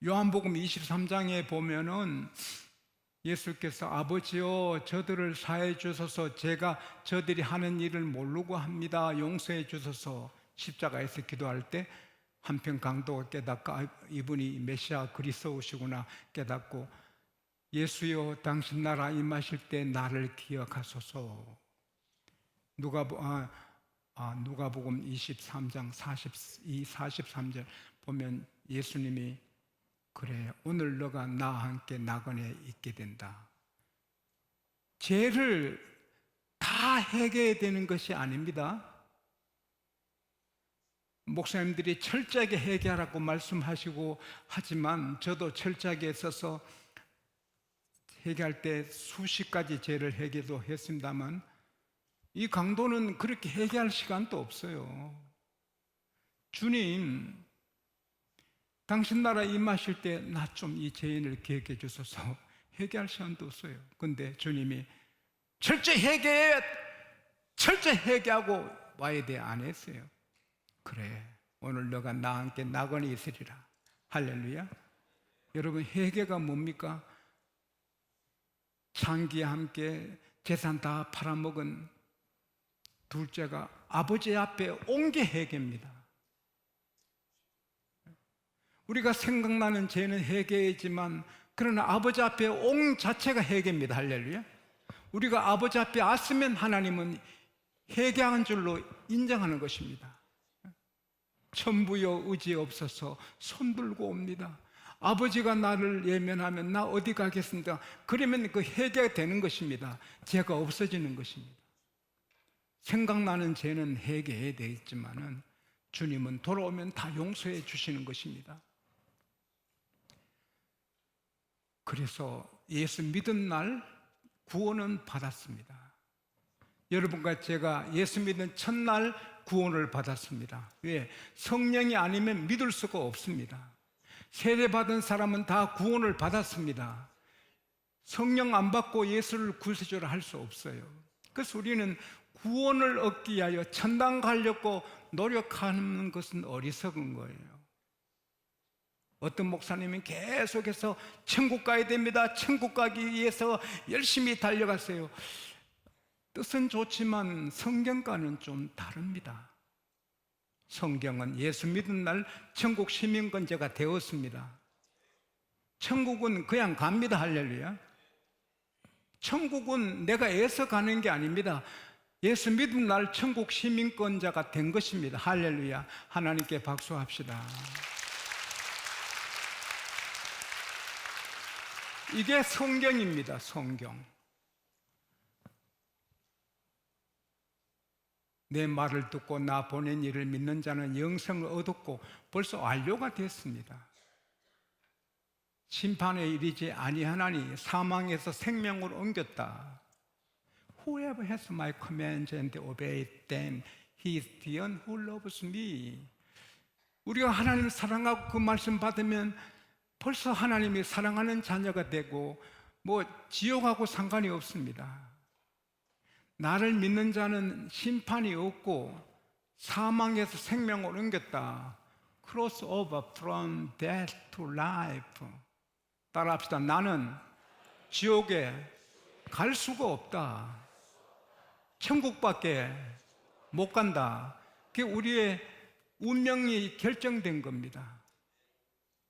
요한복음 23장에 보면은 예수께서 아버지여 저들을 사해 주소서, 제가 저들이 하는 일을 모르고 합니다, 용서해 주소서. 십자가에서 기도할 때 한편 강도가 깨닫고 이분이 메시아 그리스도시구나 깨닫고, 예수여 당신 나라 임하실 때 나를 기억하소서. 누가복음 23장 42, 43절 보면 예수님이 그래 오늘 너가 나와 함께 낙원에 있게 된다. 죄를 다 해결해야 되는 것이 아닙니다. 목사님들이 철저하게 해결하라고 말씀하시고 하지만 저도 철저하게 써서 해결할 때 수십 가지 죄를 해결도 했습니다만 이 강도는 그렇게 해결할 시간도 없어요. 주님 당신 나라 임하실 때 나 좀 이 죄인을 기억해 주소서. 해결할 시간도 없어요. 근데 주님이 철저히 해결하고 와야 돼. 안 했어요. 그래 오늘 너가 나와 함께 낙원에 있으리라. 할렐루야. 여러분 회개가 뭡니까? 창기와 함께 재산 다 팔아먹은 둘째가 아버지 앞에 온 게 회개입니다. 우리가 생각나는 죄는 회개이지만 그러나 아버지 앞에 온 자체가 회개입니다. 할렐루야. 우리가 아버지 앞에 왔으면 하나님은 회개한 줄로 인정하는 것입니다. 천부여 의지 없어서 손들고 옵니다. 아버지가 나를 예면하면 나 어디 가겠습니까? 그러면 그 회개가 되는 것입니다. 죄가 없어지는 것입니다. 생각나는 죄는 회개해야 되겠지만은 주님은 돌아오면 다 용서해 주시는 것입니다. 그래서 예수 믿은 날 구원은 받았습니다. 여러분과 제가 예수 믿은 첫날 구원을 받았습니다. 왜? 성령이 아니면 믿을 수가 없습니다. 세례받은 사람은 다 구원을 받았습니다. 성령 안 받고 예수를 구세주로 할 수 없어요. 그래서 우리는 구원을 얻기 위하여 천당 가려고 노력하는 것은 어리석은 거예요. 어떤 목사님은 계속해서 천국 가야 됩니다, 천국 가기 위해서 열심히 달려갔어요. 뜻은 좋지만 성경과는 좀 다릅니다. 성경은 예수 믿은 날 천국 시민권자가 되었습니다. 천국은 그냥 갑니다. 할렐루야. 천국은 내가 애써 가는 게 아닙니다. 예수 믿은 날 천국 시민권자가 된 것입니다. 할렐루야. 하나님께 박수합시다. 이게 성경입니다. 성경. 내 말을 듣고 나 보낸 이를 믿는 자는 영생을 얻었고 벌써 완료가 됐습니다. 심판에 이르지 아니하나니 사망에서 생명으로 옮겼다. Whoever has my commands and obeys them, he is the one who loves me. 우리가 하나님을 사랑하고 그 말씀 받으면 벌써 하나님이 사랑하는 자녀가 되고 뭐 지옥하고 상관이 없습니다. 나를 믿는 자는 심판이 없고 사망에서 생명으로 옮겼다. Cross over from death to life. 따라합시다. 나는 지옥에 갈 수가 없다. 천국밖에 못 간다. 그게 우리의 운명이 결정된 겁니다.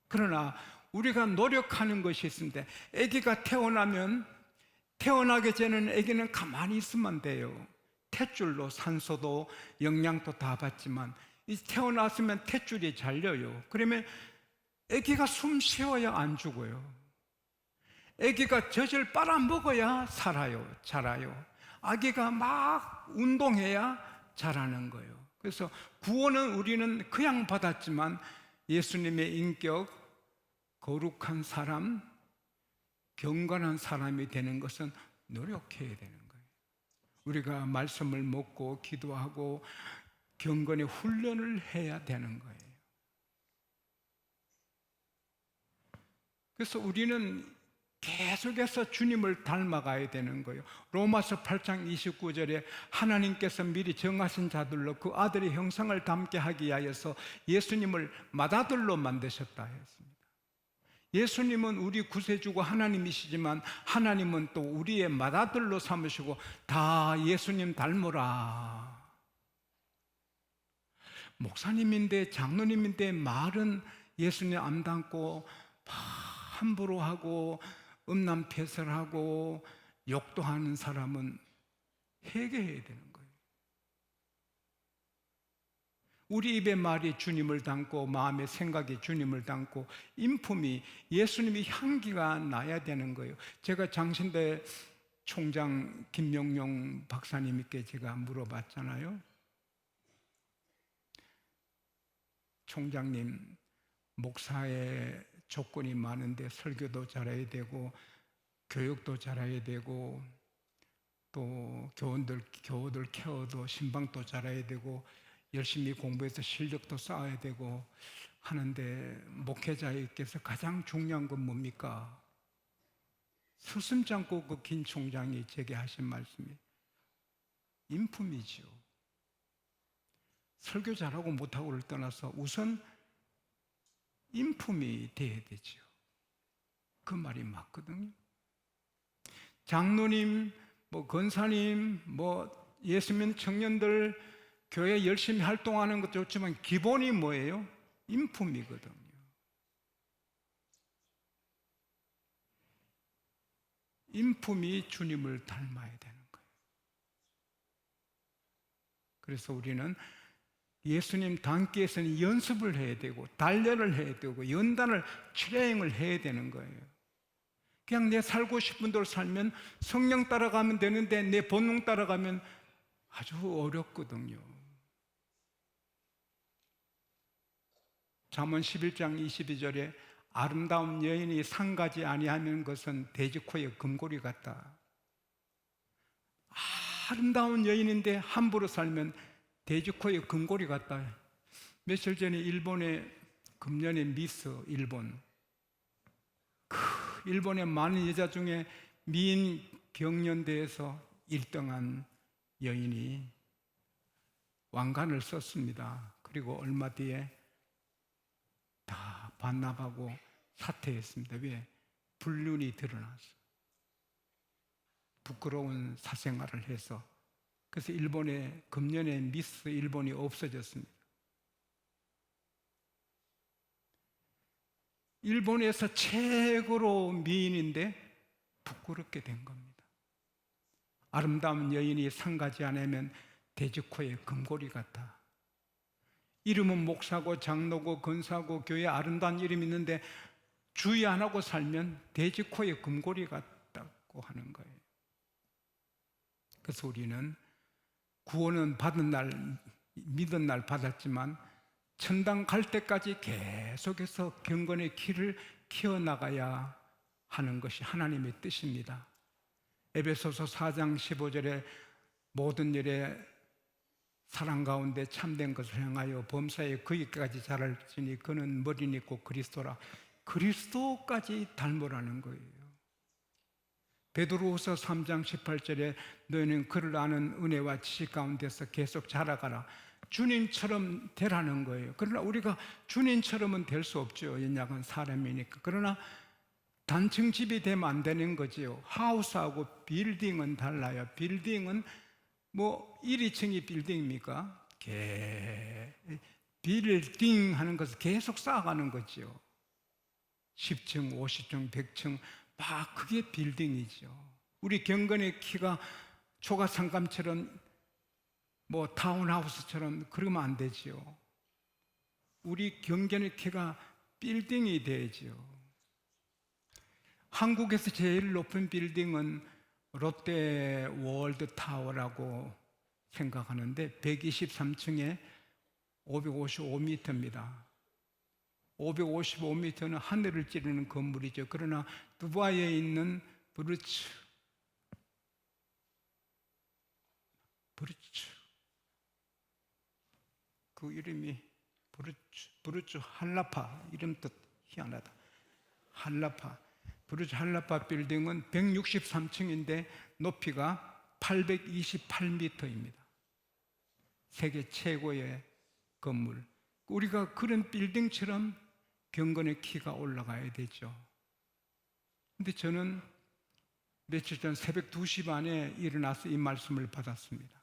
그러나 우리가 노력하는 것이 있습니다. 아기가 태어나면 태어나기 전에는 아기는 가만히 있으면 돼요. 탯줄로 산소도 영양도 다 받지만 태어났으면 탯줄이 잘려요. 그러면 아기가 숨 쉬어야 안 죽어요. 아기가 젖을 빨아먹어야 살아요. 자라요. 아기가 막 운동해야 자라는 거예요. 그래서 구원은 우리는 그냥 받았지만 예수님의 인격, 거룩한 사람, 경건한 사람이 되는 것은 노력해야 되는 거예요. 우리가 말씀을 먹고 기도하고 경건의 훈련을 해야 되는 거예요. 그래서 우리는 계속해서 주님을 닮아가야 되는 거예요. 로마서 8장 29절에 하나님께서 미리 정하신 자들로 그 아들의 형상을 닮게 하기 위하여서 예수님을 맏아들로 만드셨다 했습니다. 예수님은 우리 구세주고 하나님이시지만 하나님은 또 우리의 맏아들로 삼으시고 다 예수님 닮으라. 목사님인데 장로님인데 말은 예수님 안 닮고 함부로 하고 음란패설하고 욕도 하는 사람은 회개해야 되는 거예요. 우리 입의 말이 주님을 닮고 마음의 생각이 주님을 닮고 인품이 예수님의 향기가 나야 되는 거예요. 제가 장신대 총장 김명용 박사님께 제가 물어봤잖아요. 총장님, 목사의 조건이 많은데 설교도 잘해야 되고 교육도 잘해야 되고 또 교우들 케어도 신방도 잘해야 되고 열심히 공부해서 실력도 쌓아야 되고 하는데 목회자에게서 가장 중요한 건 뭡니까? 서슴지 않고 그 김 총장이 제게 하신 말씀이 인품이지요. 설교 잘하고 못하고를 떠나서 우선 인품이 돼야 되지요. 그 말이 맞거든요. 장로님, 권사님, 예수님 청년들 교회 열심히 활동하는 것도 좋지만 기본이 뭐예요? 인품이거든요. 인품이 주님을 닮아야 되는 거예요. 그래서 우리는 예수님 닮기 위해서는 연습을 해야 되고 단련을 해야 되고 연단을 트레이닝을 해야 되는 거예요. 그냥 내 살고 싶은 대로 살면 성령 따라가면 되는데 내 본능 따라가면 아주 어렵거든요. 잠언 11장 22절에 아름다운 여인이 상가지 아니하는 것은 돼지코의 금고리 같다. 아름다운 여인인데 함부로 살면 돼지코의 금고리 같다. 며칠 전에 일본의 금년의 미스 일본의 많은 여자 중에 미인 경연대회에서 1등한 여인이 왕관을 썼습니다. 그리고 얼마 뒤에 다 반납하고 사퇴했습니다. 왜? 불륜이 드러나서 부끄러운 사생활을 해서. 그래서 일본의 금년의 미스 일본이 없어졌습니다. 일본에서 최고로 미인인데 부끄럽게 된 겁니다. 아름다운 여인이 상가지 않으면 돼지코의 금고리 같다. 이름은 목사고 장로고 권사고 교회에 아름다운 이름이 있는데 주의 안 하고 살면 돼지코의 금고리 같다고 하는 거예요. 그래서 우리는 구원은 받은 날, 믿은 날 받았지만 천당 갈 때까지 계속해서 경건의 길을 키워나가야 하는 것이 하나님의 뜻입니다. 에베소서 4장 15절에 모든 일에 사랑 가운데 참된 것을 행하여 범사에 그이까지 자랄지니 그는 머리는 있고 그리스도라. 그리스도까지 닮으라는 거예요. 베드로후서 3장 18절에 너희는 그를 아는 은혜와 지식 가운데서 계속 자라가라. 주님처럼 되라는 거예요. 그러나 우리가 주님처럼은 될 수 없죠. 연약한 사람이니까. 그러나 단층 집이 되면 안 되는 거지요. 하우스하고 빌딩은 달라요. 빌딩은 1, 2층이 빌딩입니까? 빌딩 하는 것을 계속 쌓아가는 거죠. 10층, 50층, 100층 막 그게 빌딩이죠. 우리 경건의 키가 초가상감처럼 타운하우스처럼 그러면 안 되죠. 우리 경건의 키가 빌딩이 되죠. 한국에서 제일 높은 빌딩은 롯데 월드 타워라고 생각하는데 123층에 555m입니다. 555m는 하늘을 찌르는 건물이죠. 그러나 두바이에 있는 부르츠 그 이름이 부르츠 할라파, 이름도 희한하다. 부르츠 할라파 빌딩은 163층인데 높이가 828m입니다. 세계 최고의 건물. 우리가 그런 빌딩처럼 경건의 키가 올라가야 되죠. 근데 저는 며칠 전 새벽 2시 반에 일어나서 이 말씀을 받았습니다.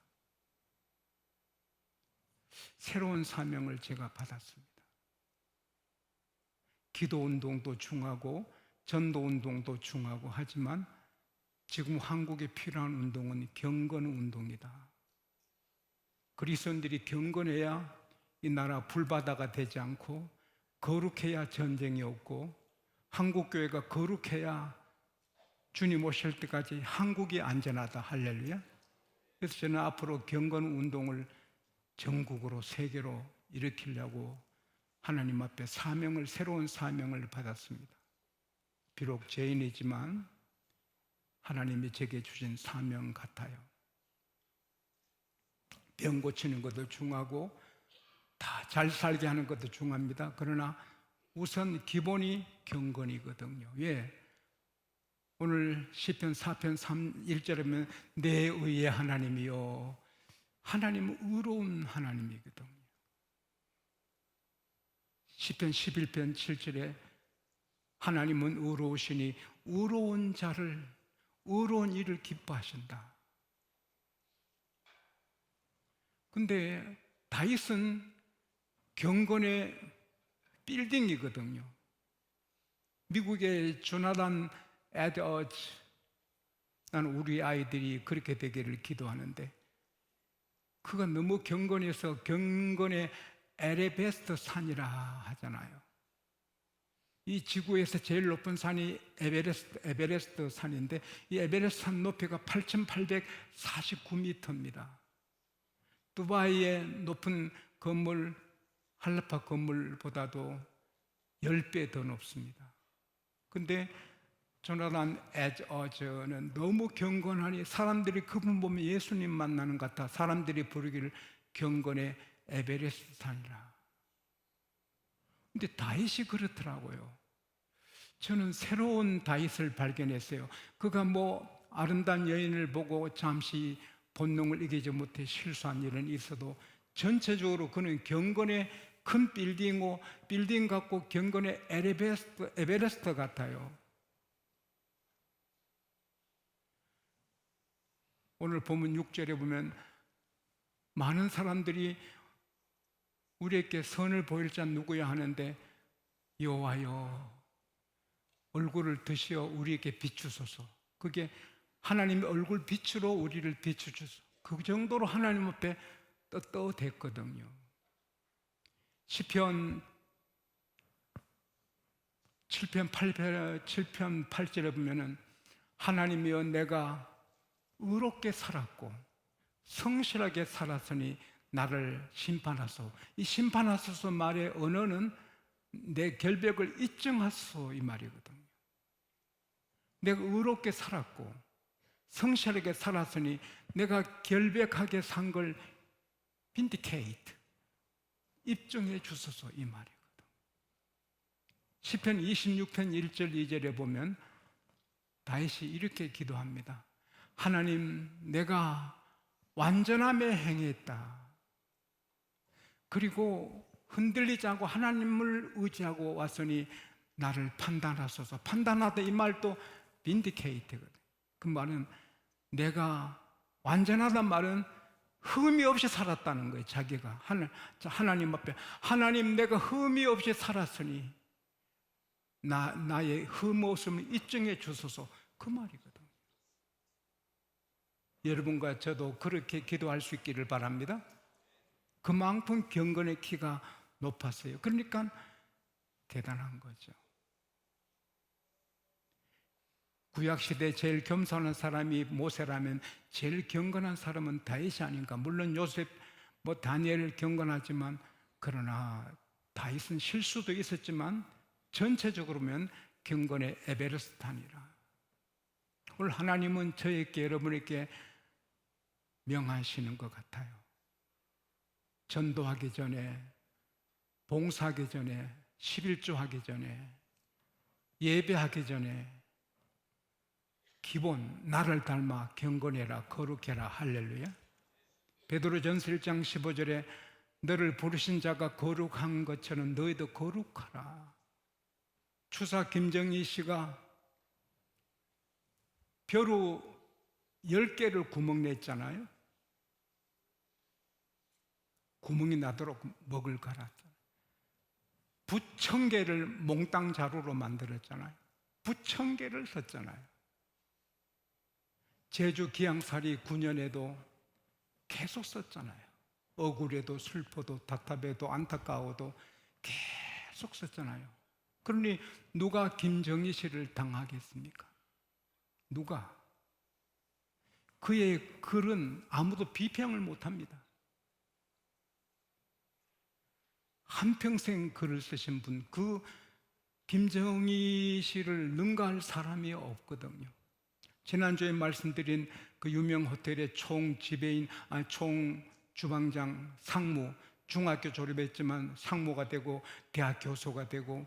새로운 사명을 제가 받았습니다. 기도 운동도 중하고 전도 운동도 중하고 하지만 지금 한국에 필요한 운동은 경건 운동이다. 그리스도인들이 경건해야 이 나라 불바다가 되지 않고, 거룩해야 전쟁이 없고, 한국교회가 거룩해야 주님 오실 때까지 한국이 안전하다. 할렐루야. 그래서 저는 앞으로 경건 운동을 전국으로, 세계로 일으키려고 하나님 앞에 새로운 사명을 받았습니다. 비록 죄인이지만 하나님이 제게 주신 사명 같아요. 병 고치는 것도 중하고 다 잘 살게 하는 것도 중합니다. 그러나 우선 기본이 경건이거든요. 왜? 오늘 시편 4편 1절에 보면 내 의의 하나님이요, 하나님은 의로운 하나님이거든요. 시편 11편 7절에 하나님은 의로우시니 의로운 자를, 의로운 일을 기뻐하신다. 근데 다윗은 경건의 빌딩이거든요. 미국의 조나단 에드워즈, 나는 우리 아이들이 그렇게 되기를 기도하는데, 그가 너무 경건해서 경건의 에베레스트 산이라 하잖아요. 이 지구에서 제일 높은 산이 에베레스트 산인데, 이 에베레스트 산 높이가 8,849m입니다. 두바이의 높은 건물, 한라파 건물보다도 10배 더 높습니다. 근데 조나단 에드워즈는 너무 경건하니 사람들이 그분 보면 예수님 만나는 것 같아. 사람들이 부르기를 경건의 에베레스트 산이라. 근데 다윗이 그렇더라고요. 저는 새로운 다윗을 발견했어요. 그가 뭐 아름다운 여인을 보고 잠시 본능을 이기지 못해 실수한 일은 있어도 전체적으로 그는 경건의 큰 빌딩 같고 경건의 에베레스트 같아요. 오늘 본문 6절에 보면 많은 사람들이 우리에게 선을 보일 자 누구야 하는데, 여호와여 얼굴을 드시어 우리에게 비추소서. 그게 하나님의 얼굴 빛으로 우리를 비추소서. 그 정도로 하나님 앞에 떳떳했거든요. 시편 7편 8절에 보면은 하나님이여 내가 의롭게 살았고 성실하게 살았으니 나를 심판하소. 이 심판하소서 말의 언어는 내 결백을 입증하소 이 말이거든요. 내가 의롭게 살았고 성실하게 살았으니 내가 결백하게 산 걸 vindicate, 입증해 주소서 이 말이거든요. 시편 26편 1절 2절에 보면 다윗이 이렇게 기도합니다. 하나님 내가 완전함에 행했다. 그리고 흔들리지 않고 하나님을 의지하고 왔으니 나를 판단하소서. 판단하다 이 말도 vindicate거든요. 그 말은 내가 완전하단 말은 흠이 없이 살았다는 거예요. 자기가 하나님 앞에 하나님 내가 흠이 없이 살았으니 나의 흠 없음을 입증해 주소서 그 말이거든요. 여러분과 저도 그렇게 기도할 수 있기를 바랍니다. 그만큼 경건의 키가 높았어요. 그러니까 대단한 거죠. 구약시대 제일 겸손한 사람이 모세라면 제일 경건한 사람은 다윗이 아닌가. 물론 요셉, 다니엘 경건하지만, 그러나 다윗은 실수도 있었지만 전체적으로 보면 경건의 에베레스트니라. 오늘 하나님은 저에게, 여러분에게 명하시는 것 같아요. 전도하기 전에, 봉사하기 전에, 11조 하기 전에, 예배하기 전에 기본 나를 닮아 경건해라, 거룩해라. 할렐루야. 베드로전서 1장 15절에 너를 부르신 자가 거룩한 것처럼 너희도 거룩하라. 추사 김정희 씨가 벼루 10개를 구멍 냈잖아요. 구멍이 나도록 먹을 갈았잖아요. 붓 1000개를 몽땅 자루로 만들었잖아요. 붓 1000개를 썼잖아요. 제주 기양살이 9년에도 계속 썼잖아요. 억울해도 슬퍼도 답답해도 안타까워도 계속 썼잖아요. 그러니 누가 김정희 씨를 당하겠습니까? 누가? 그의 글은 아무도 비평을 못합니다. 한평생 글을 쓰신 분, 그 김정희 씨를 능가할 사람이 없거든요. 지난주에 말씀드린 그 유명 호텔의 총 지배인, 총 주방장, 상무, 중학교 졸업했지만 상무가 되고 대학 교수가 되고,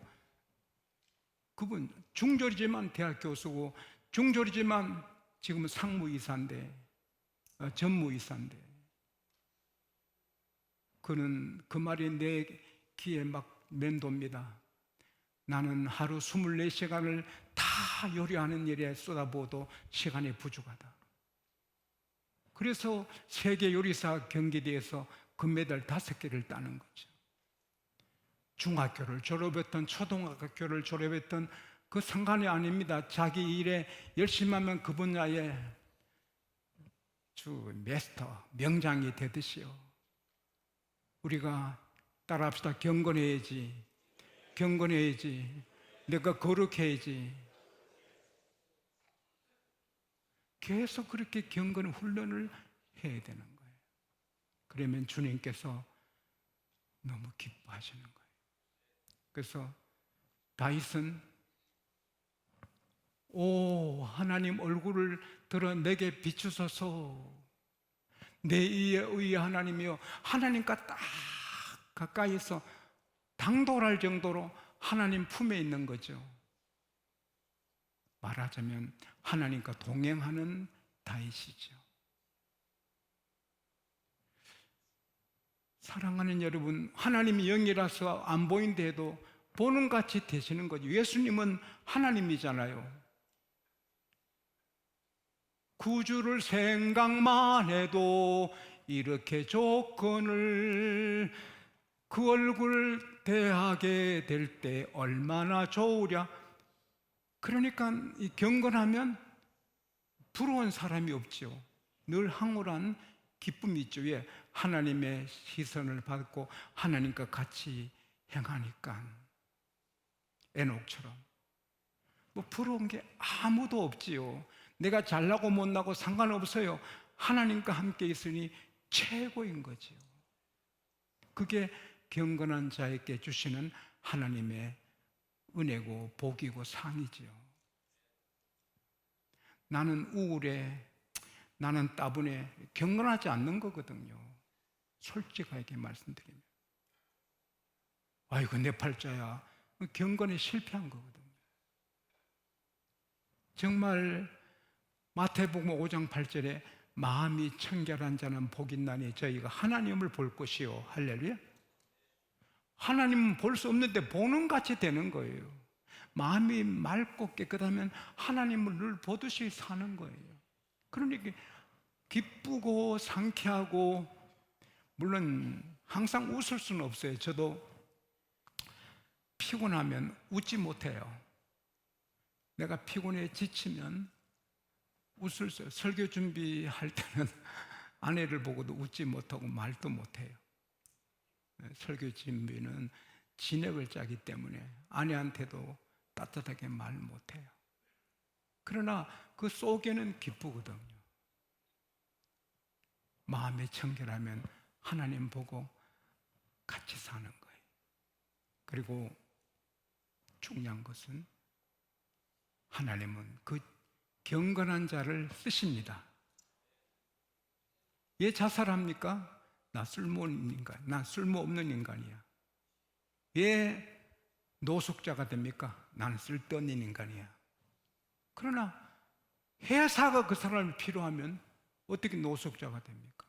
그분 중졸이지만 대학 교수고 중졸이지만 지금은 상무이사인데, 전무이사인데, 그는 그 말이 내 귀에 막 맴돕니다. 나는 하루 24시간을 다 요리하는 일에 쏟아부어도 시간이 부족하다. 그래서 세계 요리사 경기대회에서 금메달 5개를 따는 거죠. 중학교를 졸업했던, 초등학교를 졸업했던 그 상관이 아닙니다. 자기 일에 열심히 하면 그 분야의 주 마스터, 명장이 되듯이요. 우리가 따라합시다. 경건해야지. 경건해야지. 내가 거룩해야지. 계속 그렇게 경건 훈련을 해야 되는 거예요. 그러면 주님께서 너무 기뻐하시는 거예요. 그래서 다윗은 오 하나님 얼굴을 들어 내게 비추소서. 내 의의 하나님이여. 하나님과 딱 가까이서 당돌할 정도로 하나님 품에 있는 거죠. 말하자면 하나님과 동행하는 다윗이죠. 사랑하는 여러분, 하나님이 영이라서 안 보인데도 보는 같이 되시는 거죠. 예수님은 하나님이잖아요. 구주를 생각만 해도 이렇게 조건을 그 얼굴을 대하게 될 때 얼마나 좋으랴. 그러니까 이 경건하면 부러운 사람이 없죠. 늘 황홀한 기쁨이 있죠. 왜? 하나님의 시선을 받고 하나님과 같이 행하니까. 에녹처럼 뭐 부러운 게 아무도 없지요. 내가 잘나고 못나고 상관없어요. 하나님과 함께 있으니 최고인 거지요. 그게 경건한 자에게 주시는 하나님의 은혜고 복이고 상이지요. 나는 우울해, 나는 따분해, 경건하지 않는 거거든요. 솔직하게 말씀드리면. 아이고 내 팔자야. 경건에 실패한 거거든요. 정말 마태복음 5장 8절에 마음이 청결한 자는 복이 있나니 저희가 하나님을 볼 것이요. 할렐루야. 하나님은 볼 수 없는데 보는 같이 되는 거예요. 마음이 맑고 깨끗하면 하나님을 늘 보듯이 사는 거예요. 그러니까 기쁘고 상쾌하고, 물론 항상 웃을 수는 없어요. 저도 피곤하면 웃지 못해요. 내가 피곤해 지치면 웃을 수 없어요. 설교 준비할 때는 아내를 보고도 웃지 못하고 말도 못해요. 설교 준비는 진액을 짜기 때문에 아내한테도 따뜻하게 말 못해요. 그러나 그 속에는 기쁘거든요. 마음이 청결하면 하나님 보고 같이 사는 거예요. 그리고 중요한 것은 하나님은 그 경건한 자를 쓰십니다. 왜 자살합니까? 나 쓸모없는 인간, 나 쓸모없는 인간이야. 왜 노숙자가 됩니까? 나는 쓸데없는 인간이야. 그러나 회사가 그 사람이 필요하면 어떻게 노숙자가 됩니까?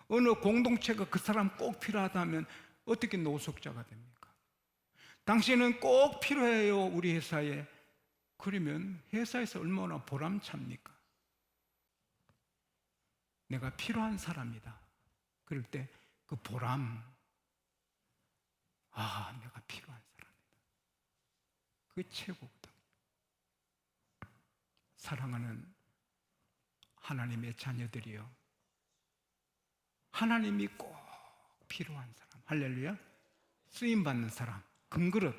어느 공동체가 그 사람 꼭 필요하다면 어떻게 노숙자가 됩니까? 당신은 꼭 필요해요, 우리 회사에. 그러면 회사에서 얼마나 보람찹니까? 내가 필요한 사람이다. 그럴 때 그 보람, 아, 내가 필요한 사람이다. 그게 최고거든. 사랑하는 하나님의 자녀들이요, 하나님이 꼭 필요한 사람, 할렐루야. 쓰임받는 사람, 금그릇,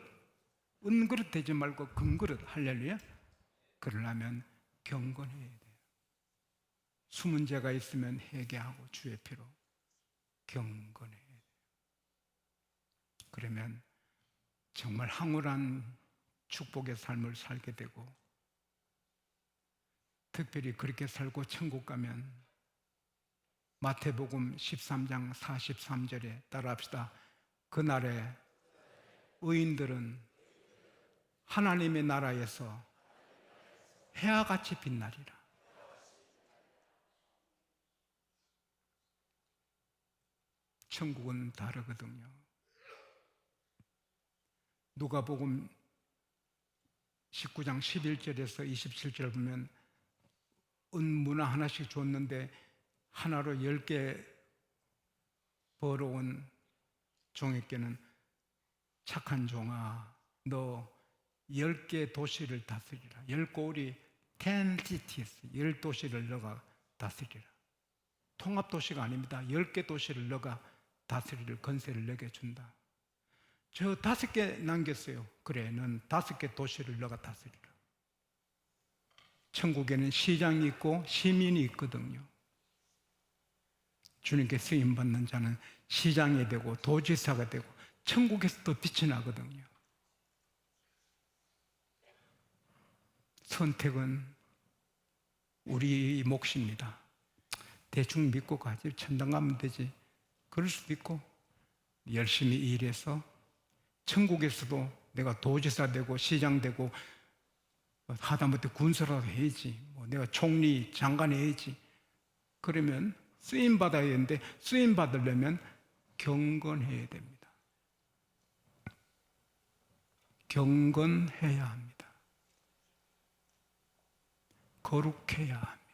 은그릇 되지 말고 금그릇, 할렐루야. 그러려면 경건해야 돼요. 숨은 죄가 있으면 회개하고 주의 피로 경건해야 돼요. 그러면 정말 황홀한 축복의 삶을 살게 되고, 특별히 그렇게 살고 천국 가면 마태복음 13장 43절에 따라합시다. 그날에 의인들은 하나님의 나라에서 해와 같이 빛나리라. 천국은 다르거든요. 누가복음 19장 11절에서 27절 보면 은문화 하나씩 줬는데 하나로 10개 벌어온 종에게는 착한 종아, 너 10개 도시를 다스리라. 10고울이 10 cities, 10도시를 너가 다스리라. 통합도시가 아닙니다. 10개 도시를 너가 다스릴 건세를 너게 준다. 저 5개 남겼어요. 그래, 넌 5개 도시를 너가 다스리라. 천국에는 시장이 있고 시민이 있거든요. 주님께 쓰임받는 자는 시장이 되고 도지사가 되고 천국에서도 빛이 나거든요. 선택은 우리 몫입니다. 대충 믿고 가지, 천당 가면 되지. 그럴 수도 있고, 열심히 일해서 천국에서도 내가 도지사 되고 시장 되고 하다못해 군수라도 해야지, 내가 총리 장관 해야지. 그러면 쓰임 받아야 되는데, 쓰임 받으려면 경건해야 됩니다. 경건해야 합니다. 거룩해야 합니다.